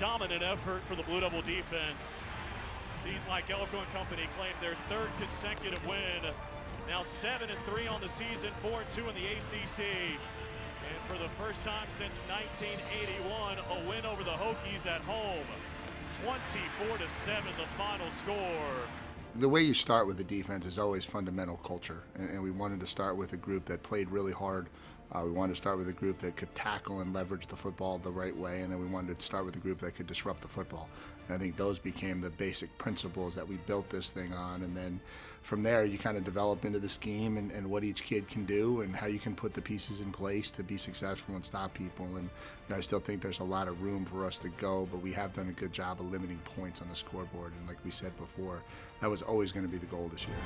dominant effort for the Blue Devil defense. Sees Mike Elko and company claim their third consecutive win. Now 7-3 on the season, 4-2 in the ACC. And for the first time since 1981, a win over the Hokies at home. 24-7 the final score. The way you start with the defense is always fundamental culture, and we wanted to start with a group that played really hard. We wanted to start with a group that could tackle and leverage the football the right way, and then we wanted to start with a group that could disrupt the football. And I think those became the basic principles that we built this thing on, and then from there you kind of develop into the scheme and what each kid can do and how you can put the pieces in place to be successful and stop people. And I still think there's a lot of room for us to go, but we have done a good job of limiting points on the scoreboard, and like we said before, that was always going to be the goal this year.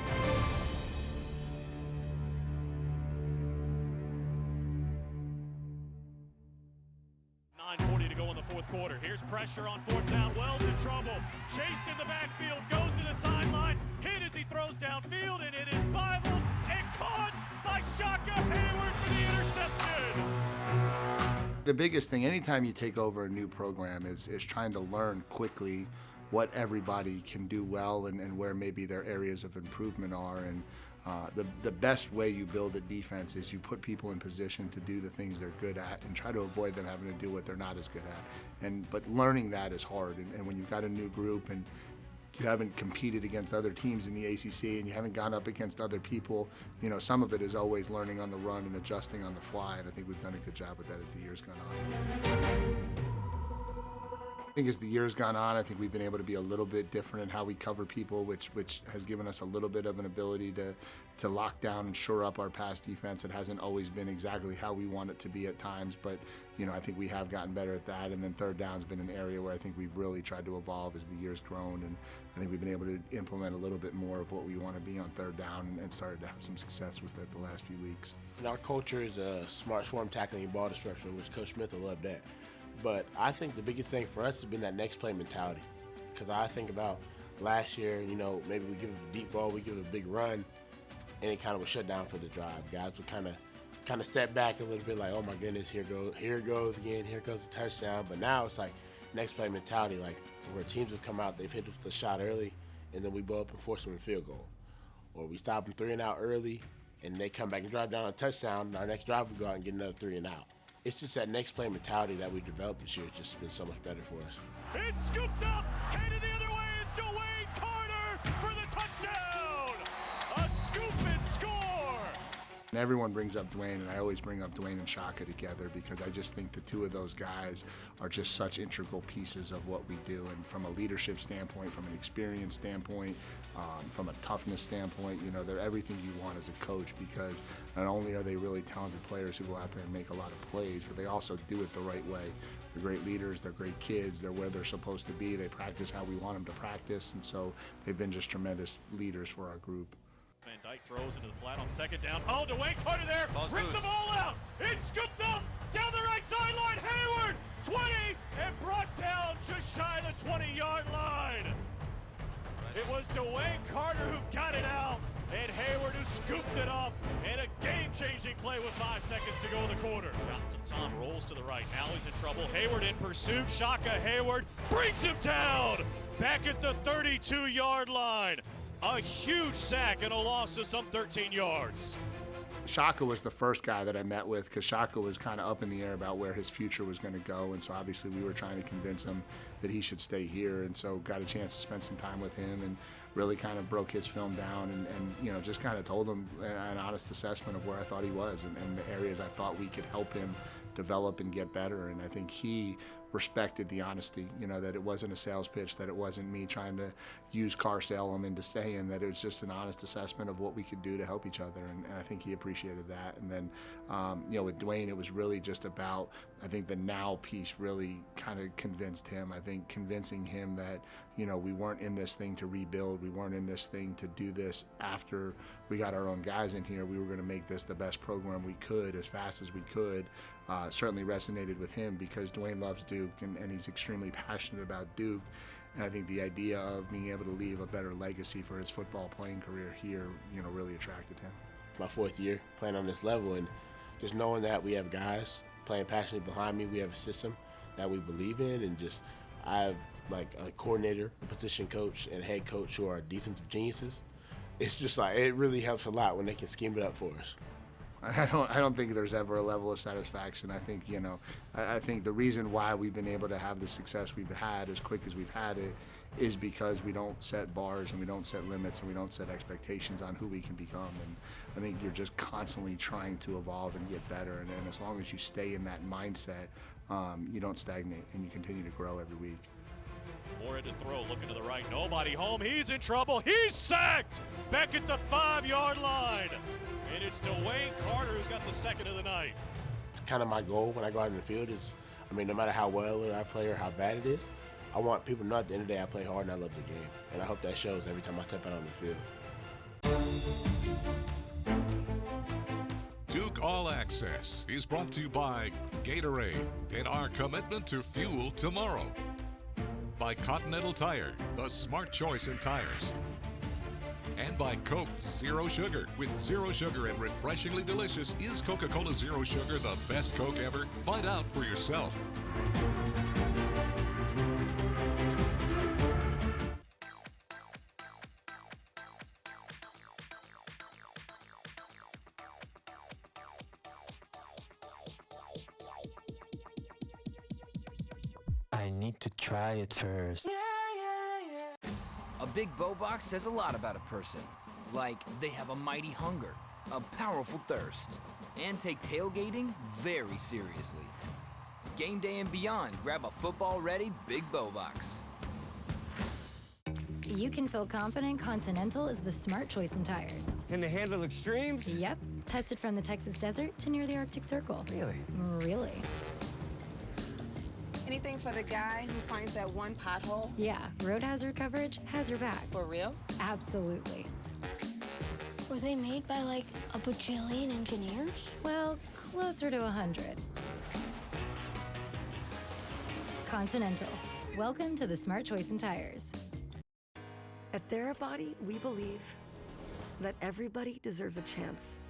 9:40 to go in the fourth quarter. Here's pressure on fourth down. Wells in trouble. Chased in the backfield. Goes to the sideline. Hit as he throws downfield, and it is Bible and caught by Shaka Hayward for the interception. The biggest thing, anytime you take over a new program, is trying to learn quickly what everybody can do well and where maybe their areas of improvement are. And the best way you build a defense is you put people in position to do the things they're good at and try to avoid them having to do what they're not as good at. But learning that is hard. And when you've got a new group and you haven't competed against other teams in the ACC and you haven't gone up against other people, some of it is always learning on the run and adjusting on the fly. And I think we've done a good job with that as the year's gone on. I think as the year's gone on, I think we've been able to be a little bit different in how we cover people, which has given us a little bit of an ability to lock down and shore up our pass defense. It hasn't always been exactly how we want it to be at times, but I think we have gotten better at that. And then third down's been an area where I think we've really tried to evolve as the year's grown, and I think we've been able to implement a little bit more of what we want to be on third down and started to have some success with it the last few weeks. And our culture is a smart swarm tackling and ball disruption, which Coach Smith will love that. But I think the biggest thing for us has been that next play mentality. Because I think about last year, maybe we give a deep ball, we give a big run, and it kind of was shut down for the drive. Guys would kind of step back a little bit like, oh my goodness, here it goes again, here goes the touchdown. But now it's like next play mentality, like where teams have come out, they've hit the shot early, and then we blow up and force them a field goal. Or we stop them 3 and out early, and they come back and drive down a touchdown, and our next drive we go out and get another 3 and out. It's just that next play mentality that we developed this year has just been so much better for us. It's scooped up, headed the other way. It's Dwayne Carter for the touchdown. A scoop and score. And everyone brings up Dwayne, and I always bring up Dwayne and Shaka together because I just think the two of those guys are just such integral pieces of what we do. And from a leadership standpoint, from an experience standpoint, from a toughness standpoint, they're everything you want as a coach, because not only are they really talented players who go out there and make a lot of plays, but they also do it the right way. They're great leaders, they're great kids, they're where they're supposed to be, they practice how we want them to practice, and so they've been just tremendous leaders for our group. Van Dyke throws into the flat on second down. Oh, Dwayne Carter there. Ripped the ball out. It's scooped up down the right sideline. Hayward, 20, and brought down just shy of the 20-yard line. It was Dwayne Carter who got it out, and Hayward who scooped it up. And a game-changing play with 5 seconds to go in the quarter. Got some time, rolls to the right. Now he's in trouble. Hayward in pursuit. Shaka Hayward brings him down. Back at the 32-yard line. A huge sack and a loss of some 13 yards. Shaka was the first guy that I met with because Shaka was kind of up in the air about where his future was going to go, and so obviously we were trying to convince him that he should stay here, and so got a chance to spend some time with him and really kind of broke his film down and just kind of told him an honest assessment of where I thought he was and the areas I thought we could help him develop and get better. And I think he respected the honesty, that it wasn't a sales pitch, that it wasn't me trying to use car sale him into staying, that it was just an honest assessment of what we could do to help each other. And I think he appreciated that. And then, with Dwayne, it was really just about, I think the now piece really kind of convinced him. I think convincing him that, we weren't in this thing to rebuild. We weren't in this thing to do this after we got our own guys in here. We were going to make this the best program we could as fast as we could. Certainly resonated with him because Dwayne loves Duke and he's extremely passionate about Duke. And I think the idea of being able to leave a better legacy for his football playing career here, really attracted him. My 4th year playing on this level, and just knowing that we have guys playing passionately behind me, we have a system that we believe in, and just I have like a coordinator, a position coach, and head coach who are defensive geniuses. It's just like it really helps a lot when they can scheme it up for us. I don't think there's ever a level of satisfaction. I think, I think the reason why we've been able to have the success we've had as quick as we've had it is because we don't set bars and we don't set limits and we don't set expectations on who we can become. And I think you're just constantly trying to evolve and get better. And as long as you stay in that mindset, you don't stagnate and you continue to grow every week. Moore to throw, looking to the right, nobody home, he's in trouble, he's sacked! Back at the 5-yard line. And it's Dwayne Carter who's got the second of the night. It's kind of my goal when I go out in the field is, no matter how well I play or how bad it is, I want people to know at the end of the day I play hard and I love the game. And I hope that shows every time I step out on the field. Duke All Access is brought to you by Gatorade and our commitment to fuel tomorrow. By Continental Tire, the smart choice in tires. And by Coke Zero Sugar. With zero sugar and refreshingly delicious, is Coca-Cola Zero Sugar the best Coke ever? Find out for yourself. I need to try it first. A big bow box says a lot about a person. Like they have a mighty hunger, a powerful thirst, and take tailgating very seriously. Game day and beyond, grab a football-ready big bow box. You can feel confident Continental is the smart choice in tires. Can they handle extremes? Yep. Tested from the Texas desert to near the Arctic Circle. Really? Really. Anything for the guy who finds that one pothole? Yeah, road hazard coverage has your back. For real? Absolutely. Were they made by like a bajillion engineers? Well, closer to 100. Continental. Welcome to the smart choice in tires. At Therabody, we believe that everybody deserves a chance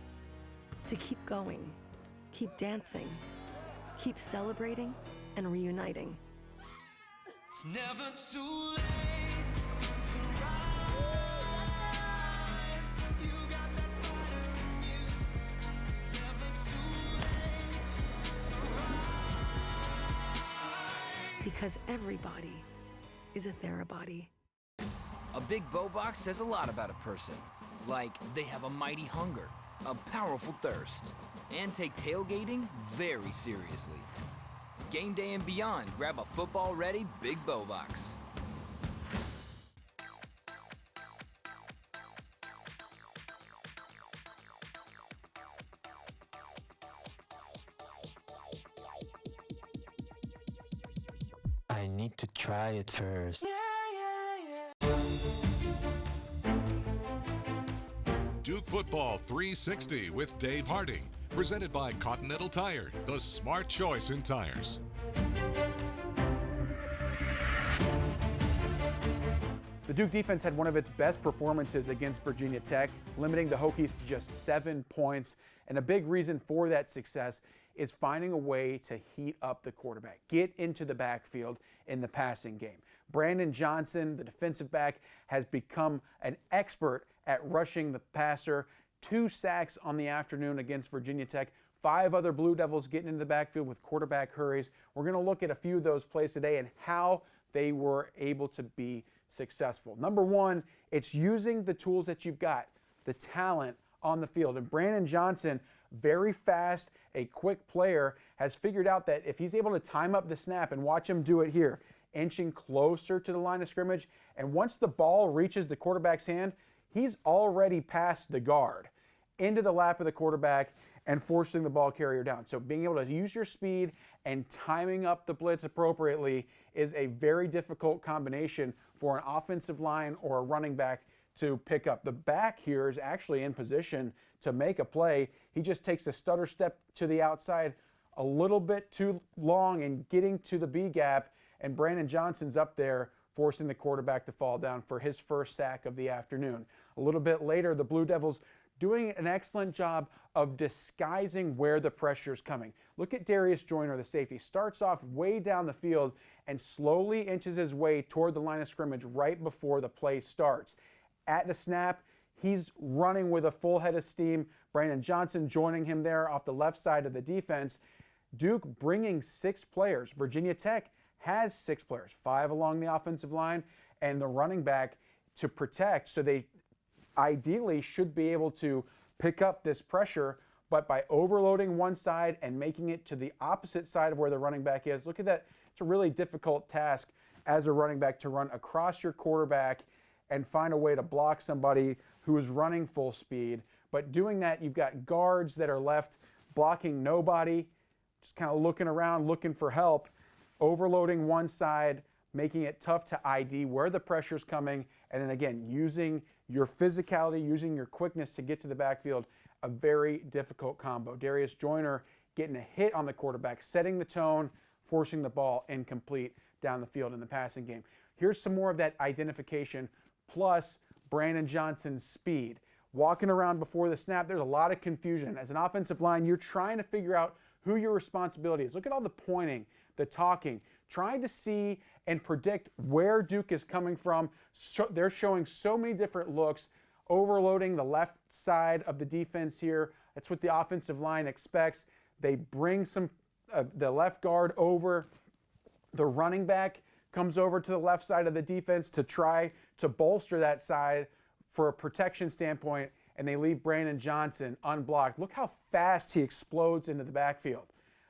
to keep going, keep dancing, keep celebrating, and reuniting. It's never too late to rise. You got that fire in you. It's never too late to rise. Because everybody is a Therabody. A big bow box says a lot about a person. Like they have a mighty hunger, a powerful thirst, and take tailgating very seriously. Game day and beyond, grab a football-ready big bow box. I need to try it first. Duke Football 360 with Dave Harding. Presented by Continental Tire, the smart choice in tires. The Duke defense had one of its best performances against Virginia Tech, limiting the Hokies to just 7 points. And a big reason for that success is finding a way to heat up the quarterback, get into the backfield in the passing game. Brandon Johnson, the defensive back, has become an expert at rushing the passer. 2 sacks on the afternoon against Virginia Tech. 5 other Blue Devils getting into the backfield with quarterback hurries. We're going to look at a few of those plays today and how they were able to be successful. Number one, it's using the tools that you've got, the talent on the field. And Brandon Johnson, very fast, a quick player, has figured out that if he's able to time up the snap, and watch him do it here, inching closer to the line of scrimmage, and once the ball reaches the quarterback's hand, he's already past the guard into the lap of the quarterback and forcing the ball carrier down. So being able to use your speed and timing up the blitz appropriately is a very difficult combination for an offensive line or a running back to pick up. The back here is actually in position to make a play. He just takes a stutter step to the outside a little bit too long and getting to the B gap, and Brandon Johnson's up there forcing the quarterback to fall down for his first sack of the afternoon. A little bit later, the Blue Devils doing an excellent job of disguising where the pressure is coming. Look at Darius Joyner, the safety. Starts off way down the field and slowly inches his way toward the line of scrimmage right before the play starts. At the snap, he's running with a full head of steam. Brandon Johnson joining him there off the left side of the defense. Duke bringing 6 players. Virginia Tech has 6 players, 5 along the offensive line and the running back to protect. So they ideally should be able to pick up this pressure, but by overloading one side and making it to the opposite side of where the running back is, look at that. It's a really difficult task as a running back to run across your quarterback and find a way to block somebody who is running full speed. But doing that, you've got guards that are left blocking nobody, just kind of looking around, looking for help, overloading one side, making it tough to ID where the pressure's coming, and then again, using your physicality, using your quickness to get to the backfield. A very difficult combo. Darius Joyner getting a hit on the quarterback, setting the tone, forcing the ball incomplete down the field in the passing game. Here's some more of that identification, plus Brandon Johnson's speed. Walking around before the snap, there's a lot of confusion. As an offensive line, you're trying to figure out who your responsibility is. Look at all the pointing, the talking, trying to see and predict where Duke is coming from. They're showing so many different looks, overloading the left side of the defense here. That's what the offensive line expects. They bring the left guard over. The running back comes over to the left side of the defense to try to bolster that side for a protection standpoint, and they leave Brandon Johnson unblocked. Look how fast he explodes into the backfield.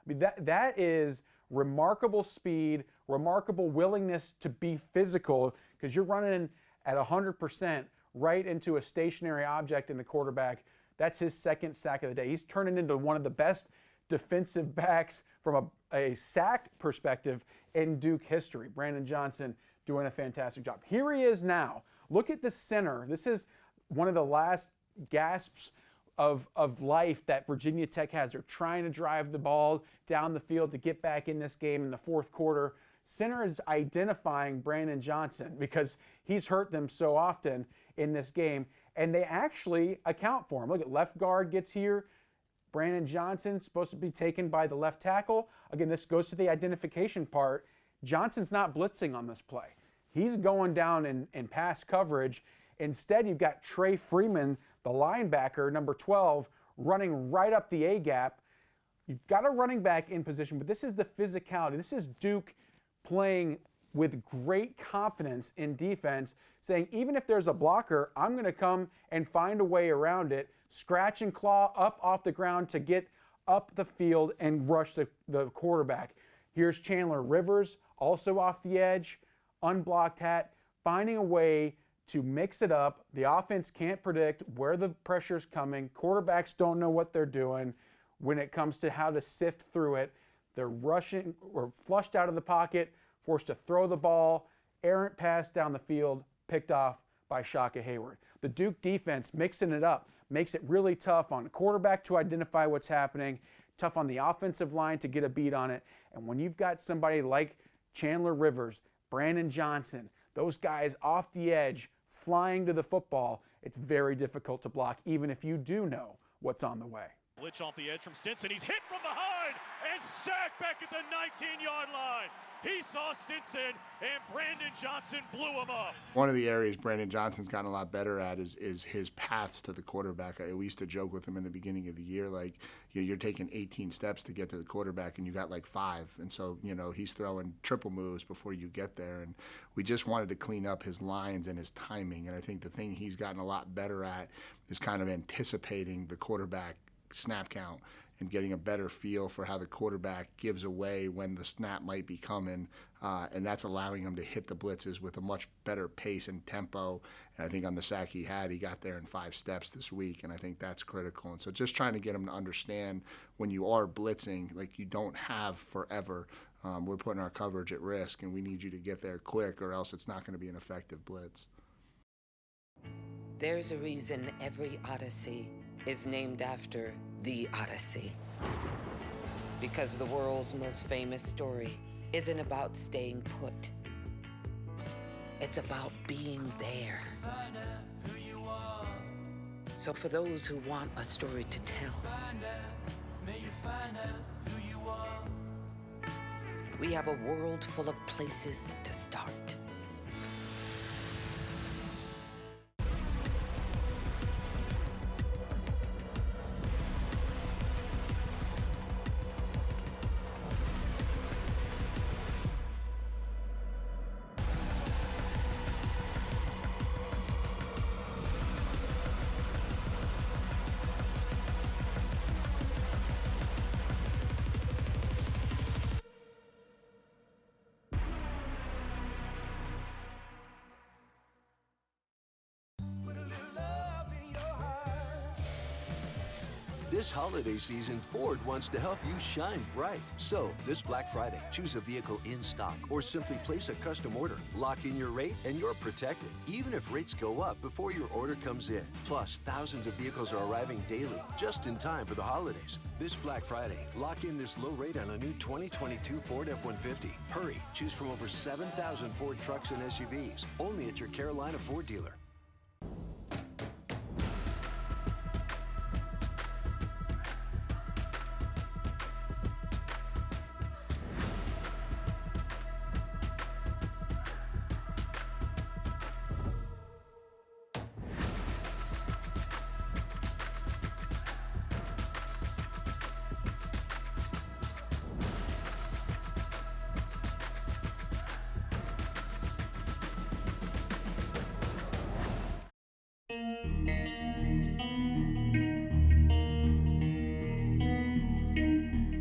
I mean, that is remarkable speed, remarkable willingness to be physical, because you're running at 100% right into a stationary object in the quarterback. That's his second sack of the day. He's turning into one of the best defensive backs from a sack perspective in Duke history. Brandon Johnson doing a fantastic job. Here he is now. Look at the center. This is one of the last gasps of life that Virginia Tech has. They're trying to drive the ball down the field to get back in this game in the fourth quarter. Center is identifying Brandon Johnson because he's hurt them so often in this game, and they actually account for him. Look at left guard gets here. Brandon Johnson supposed to be taken by the left tackle. Again, this goes to the identification part. Johnson's not blitzing on this play. He's going down in pass coverage. Instead, you've got Trey Freeman, the linebacker, number 12, running right up the A-gap. You've got a running back in position, but this is the physicality. This is Duke playing with great confidence in defense, saying even if there's a blocker, I'm going to come and find a way around it, scratch and claw up off the ground to get up the field and rush the quarterback. Here's Chandler Rivers, also off the edge, unblocked hat, finding a way to mix it up. The offense can't predict where the pressure's coming. Quarterbacks don't know what they're doing when it comes to how to sift through it. They're rushing or flushed out of the pocket, forced to throw the ball, errant pass down the field, picked off by Shaka Hayward. The Duke defense mixing it up makes it really tough on the quarterback to identify what's happening, tough on the offensive line to get a beat on it. And when you've got somebody like Chandler Rivers, Brandon Johnson, those guys off the edge, flying to the football, it's very difficult to block, even if you do know what's on the way. Blitz off the edge from Stinson. He's hit from behind and sacked back at the 19-yard line. He saw Stinson, and Brandon Johnson blew him up. One of the areas Brandon Johnson's gotten a lot better at is his paths to the quarterback. We used to joke with him in the beginning of the year, like, you're taking 18 steps to get to the quarterback, and you got like 5. And so, he's throwing triple moves before you get there. And we just wanted to clean up his lines and his timing. And I think the thing he's gotten a lot better at is kind of anticipating the quarterback snap count and getting a better feel for how the quarterback gives away when the snap might be coming, and that's allowing him to hit the blitzes with a much better pace and tempo. And I think on the sack he got there in 5 steps this week, and I think that's critical. And so just trying to get him to understand when you are blitzing, like, you don't have forever. We're putting our coverage at risk, and we need you to get there quick, or else it's not going to be an effective blitz. There's a reason every Odyssey is named after the Odyssey. Because the world's most famous story isn't about staying put. It's about being there. So for those who want a story to tell, we have a world full of places to start. This holiday season, Ford wants to help you shine bright. So, this Black Friday, choose a vehicle in stock or simply place a custom order. Lock in your rate and you're protected, even if rates go up before your order comes in. Plus, thousands of vehicles are arriving daily, just in time for the holidays. This Black Friday, lock in this low rate on a new 2022 Ford F-150. Hurry, choose from over 7,000 Ford trucks and SUVs, only at your Carolina Ford dealer.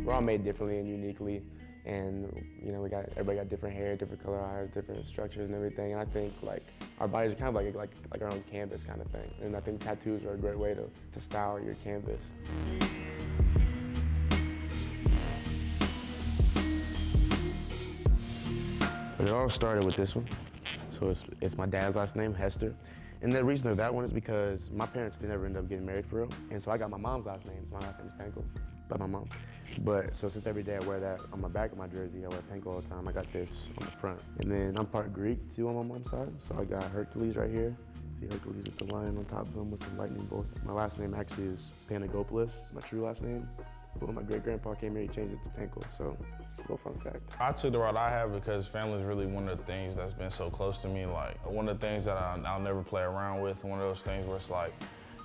We're all made differently and uniquely, and you know, everybody got different hair, different color eyes, different structures and everything. And I think like our bodies are kind of like our own canvas kind of thing. And I think tattoos are a great way to style your canvas. But it all started with this one. So it's my dad's last name, Hester. And the reason of that one is because my parents, they never ended up getting married for real. And so I got my mom's last name. So my last name is Penko, by my mom. But so since every day I wear that on my back of my jersey, I wear Penko all the time, I got this on the front. And then I'm part Greek too on my mom's side. So I got Hercules right here. See Hercules with the lion on top of him with some lightning bolts. My last name actually is Panagopoulos. It's my true last name. But when my great-grandpa came here, he changed it to Penko. So, little fun fact. I took the route I have because family is really one of the things that's been so close to me. Like, one of the things that I'll never play around with. One of those things where it's like,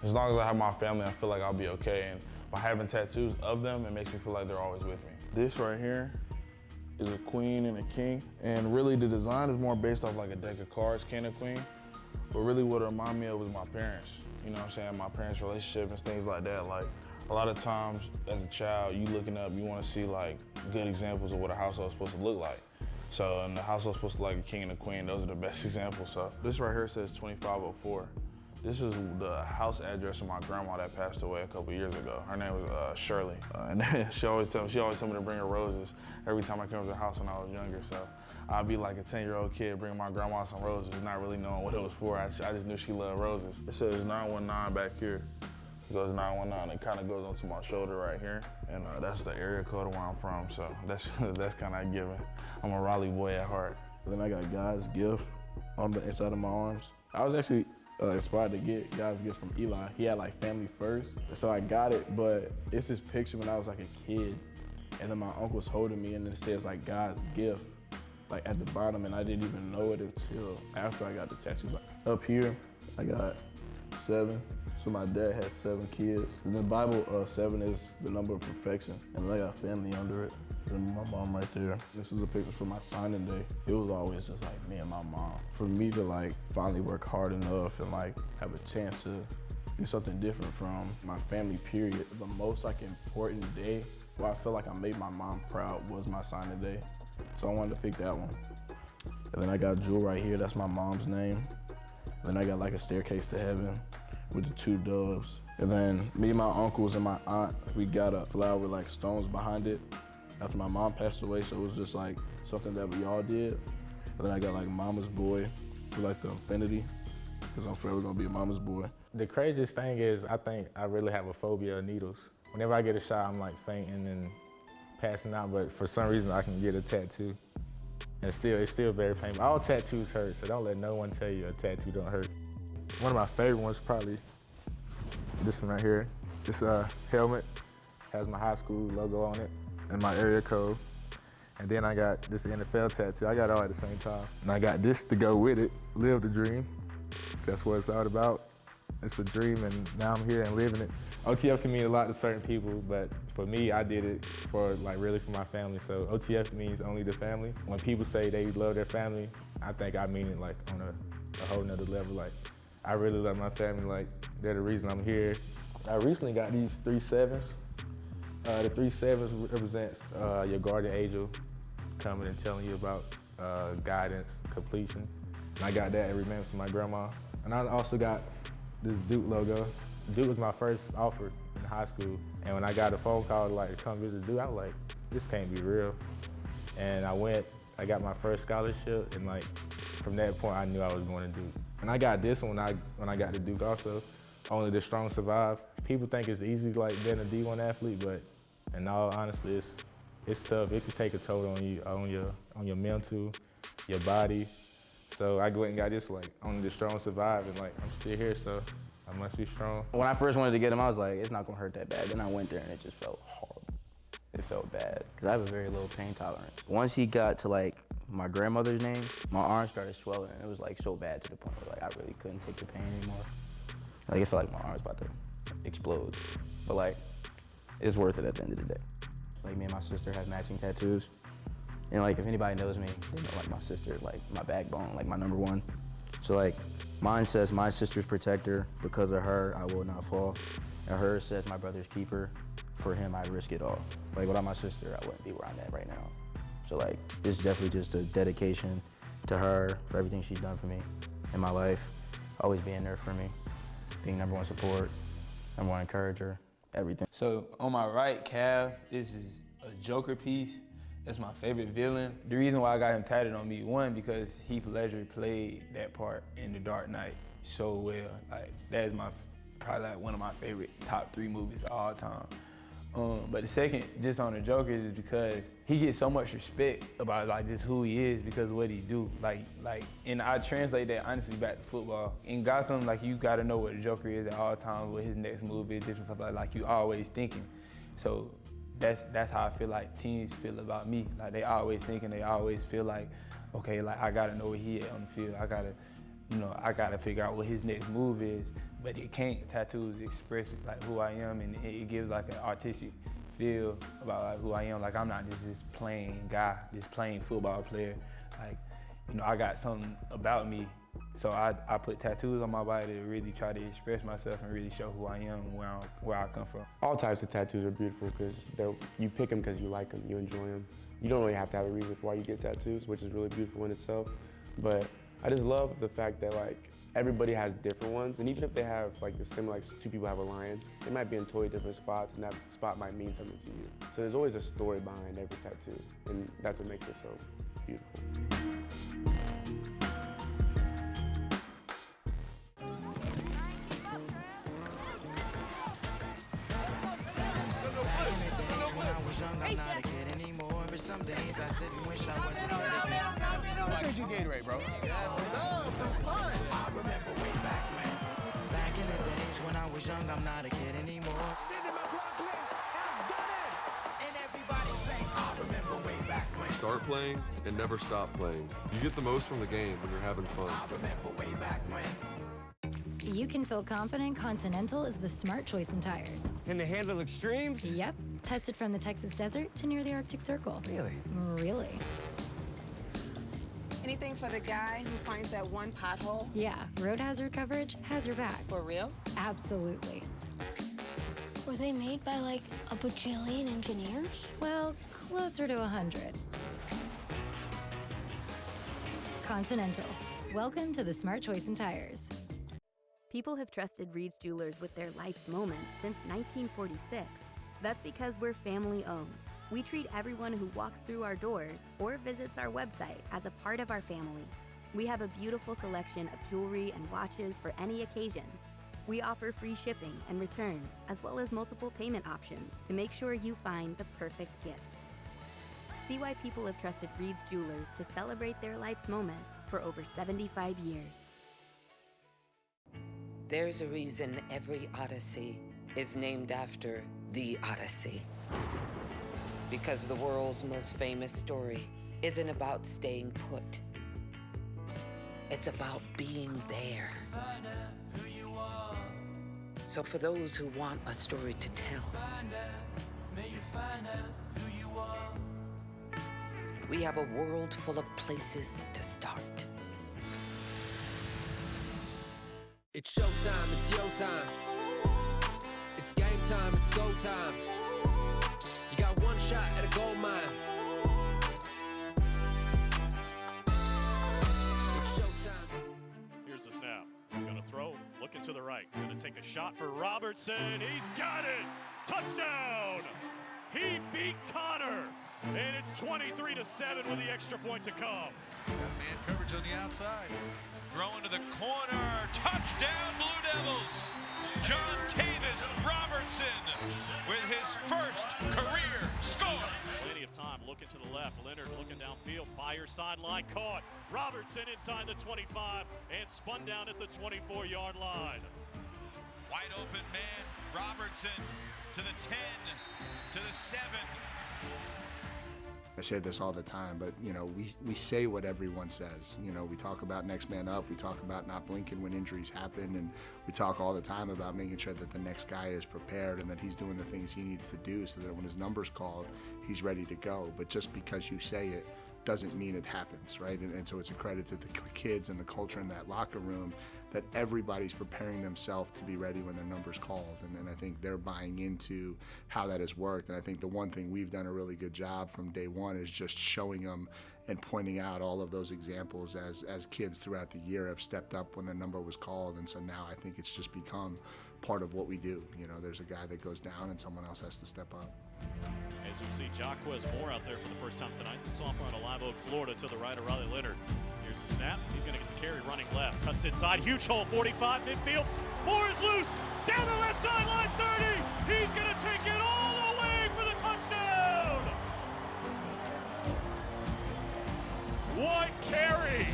as long as I have my family, I feel like I'll be okay. And by having tattoos of them, it makes me feel like they're always with me. This right here is a queen and a king. And really the design is more based off like a deck of cards, king and queen. But really what it reminded me of was my parents. You know what I'm saying? My parents' relationship and things like that. Like, a lot of times as a child, you looking up, you want to see like good examples of what a household is supposed to look like. So, and the household's supposed to look like a king and a queen. Those are the best examples. So this right here says 2504. This is the house address of my grandma that passed away a couple years ago. Her name was Shirley. And she always told me to bring her roses every time I came to the house when I was younger. So I'd be like a 10-year-old kid bringing my grandma some roses, not really knowing what it was for. I just knew she loved roses. It says 919 back here. It goes 919. It kind of goes onto my shoulder right here, and that's the area code of where I'm from. So that's kind of given. I'm a Raleigh boy at heart. Then I got God's gift on the inside of my arms. I was actually inspired to get God's gift from Eli. He had like family first, so I got it. But it's this picture when I was like a kid, and then my uncle's holding me, and it says like God's gift, like at the bottom, and I didn't even know it until after I got the tattoos. Like, up here, I got 7. So my dad had 7 kids. In the Bible, 7 is the number of perfection, and I got family under it. And my mom right there. This is a picture from my signing day. It was always just like me and my mom. For me to like finally work hard enough and like have a chance to do something different from my family, period. The most like important day where I feel like I made my mom proud was my signing day. So I wanted to pick that one. And then I got Jewel right here, that's my mom's name. And then I got like a staircase to heaven with the 2 doves. And then me, my uncles, and my aunt, we got a flower with like stones behind it after my mom passed away, so it was just like something that we all did. And then I got like mama's boy with like the infinity, because I'm forever gonna be a mama's boy. The craziest thing is I think I really have a phobia of needles. Whenever I get a shot, I'm like fainting and passing out, but for some reason I can get a tattoo. And it's still very painful. All tattoos hurt, so don't let no one tell you a tattoo don't hurt. One of my favorite ones probably this one right here. This helmet has my high school logo on it and my area code. And then I got this NFL tattoo. I got it all at the same time. And I got this to go with it, live the dream. That's what it's all about. It's a dream, and now I'm here and living it. OTF can mean a lot to certain people, but for me, I did it for really for my family. So OTF means only the family. When people say they love their family, I think I mean it like on a whole nother level. Like, I really love my family. Like, they're the reason I'm here. I recently got these 3 sevens. The 3 sevens represents your guardian angel coming and telling you about guidance, completion. And I got that every man from my grandma. And I also got this Duke logo. Duke was my first offer in high school. And when I got a phone call to come visit Duke, I was like, this can't be real. And I went, I got my first scholarship, and from that point, I knew I was going to Duke. And I got this when I got to Duke also. Only the strong survive. People think it's easy being a D1 athlete, but in all honesty, it's tough. It can take a toll on you, on your mental, your body. So I went and got this only the strong survive, and I'm still here, so I must be strong. When I first wanted to get him, I was like, it's not gonna hurt that bad. Then I went there and it just felt horrible. It felt bad, because I have a very low pain tolerance. Once he got to my grandmother's name, my arm started swelling. It was so bad to the point where I really couldn't take the pain anymore. It felt like my arm was about to explode. But it's worth it at the end of the day. Me and my sister have matching tattoos. And if anybody knows me, they know my sister, my backbone, my number one. So mine says my sister's protector, because of her I will not fall. And hers says my brother's keeper, for him I risk it all. Without my sister, I wouldn't be where I'm at right now. So it's definitely just a dedication to her for everything she's done for me in my life, always being there for me, being number one support, number one encourager, everything. So on my right calf, this is a Joker piece. That's my favorite villain. The reason why I got him tatted on me, one, because Heath Ledger played that part in The Dark Knight so well. That is probably one of my favorite top 3 movies of all time. But the second, just on the Joker, is because he gets so much respect about just who he is because of what he do. And I translate that honestly back to football. In Gotham, you gotta know what the Joker is at all times, what his next move is, different stuff like you always thinking. So that's how I feel teams feel about me. They always thinking, they always feel okay, I gotta know where he at on the field. I gotta figure out what his next move is. But it can't. Tattoos express who I am, and it gives an artistic feel about who I am. I'm not just this plain guy, this plain football player. I got something about me. So I put tattoos on my body to really try to express myself and really show who I am and where I come from. All types of tattoos are beautiful because you pick them because you like them, you enjoy them. You don't really have to have a reason for why you get tattoos, which is really beautiful in itself. But I just love the fact that everybody has different ones, and even if they have the similar, 2 people have a lion, they might be in totally different spots, and that spot might mean something to you. So there's always a story behind every tattoo, and that's what makes it so beautiful. What changed your Gatorade, bro? Yes, sir, for punch. I remember way back when. Back in the days when I was young, I'm not a kid anymore. Cinema Brooklyn has done it. And everybody say, I remember way back when. Start playing and never stop playing. You get the most from the game when you're having fun. I remember way back when. You can feel confident Continental is the smart choice in tires. And to handle extremes? Yep. Tested from the Texas desert to near the Arctic Circle. Really? Really. Anything for the guy who finds that one pothole? Yeah, road hazard coverage has your back. For real? Absolutely. Were they made by a bajillion engineers? Well, closer to 100. Continental. Welcome to the smart choice in tires. People have trusted Reed's Jewelers with their life's moments since 1946. That's because we're family owned. We treat everyone who walks through our doors or visits our website as a part of our family. We have a beautiful selection of jewelry and watches for any occasion. We offer free shipping and returns, as well as multiple payment options to make sure you find the perfect gift. See why people have trusted Reed's Jewelers to celebrate their life's moments for over 75 years. There's a reason every Odyssey is named after the Odyssey. Because the world's most famous story isn't about staying put. It's about being there. So for those who want a story to tell, we have a world full of places to start. It's showtime, it's your time. It's game time, it's go time. You got one shot at a gold mine. It's showtime. Here's the snap. Gonna throw, looking to the right. Gonna take a shot for Robertson. He's got it! Touchdown! He beat Connor. And it's 23-7 with the extra point to come. Got man coverage on the outside. Throw into the corner. Touchdown, Blue Devils. John Tavis Robertson with his first career score. Plenty of time. Looking to the left. Leonard looking downfield. Fire sideline. Caught. Robertson inside the 25 and spun down at the 24-yard line. Wide open man. Robertson to the 10, to the 7. I say this all the time, but we say what everyone says. We talk about next man up, we talk about not blinking when injuries happen, and we talk all the time about making sure that the next guy is prepared and that he's doing the things he needs to do so that when his number's called, he's ready to go. But just because you say it doesn't mean it happens, right? And so it's a credit to the kids and the culture in that locker room that everybody's preparing themselves to be ready when their number's called. And I think they're buying into how that has worked. And I think the one thing we've done a really good job from day one is just showing them and pointing out all of those examples as kids throughout the year have stepped up when their number was called. And so now I think it's just become part of what we do. There's a guy that goes down and someone else has to step up. As we see Jaquez Moore out there for the first time tonight, the sophomore out of Live Oak, Florida, to the right of Riley Leonard. Here's the snap. He's going to get the carry running left. Cuts inside. Huge hole, 45 midfield. Moore is loose. Down the left sideline, 30. He's going to take it all the way for the touchdown. What carry.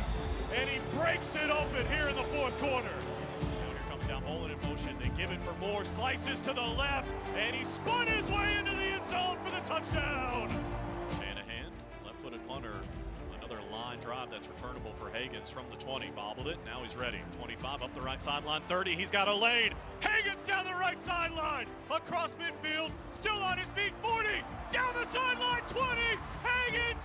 And he breaks it open here in the fourth quarter. Here comes down Mullen in motion. They give it for Moore. Slices to the left. And he spun his way into the end zone for the touchdown. Shanahan, left-footed punter. Another line drive that's returnable for Hagans from the 20. Bobbled it. Now he's ready. 25 up the right sideline. 30. He's got a lane. Hagans down the right sideline. Across midfield. Still on his feet. 40. Down the sideline. 20. Hagans.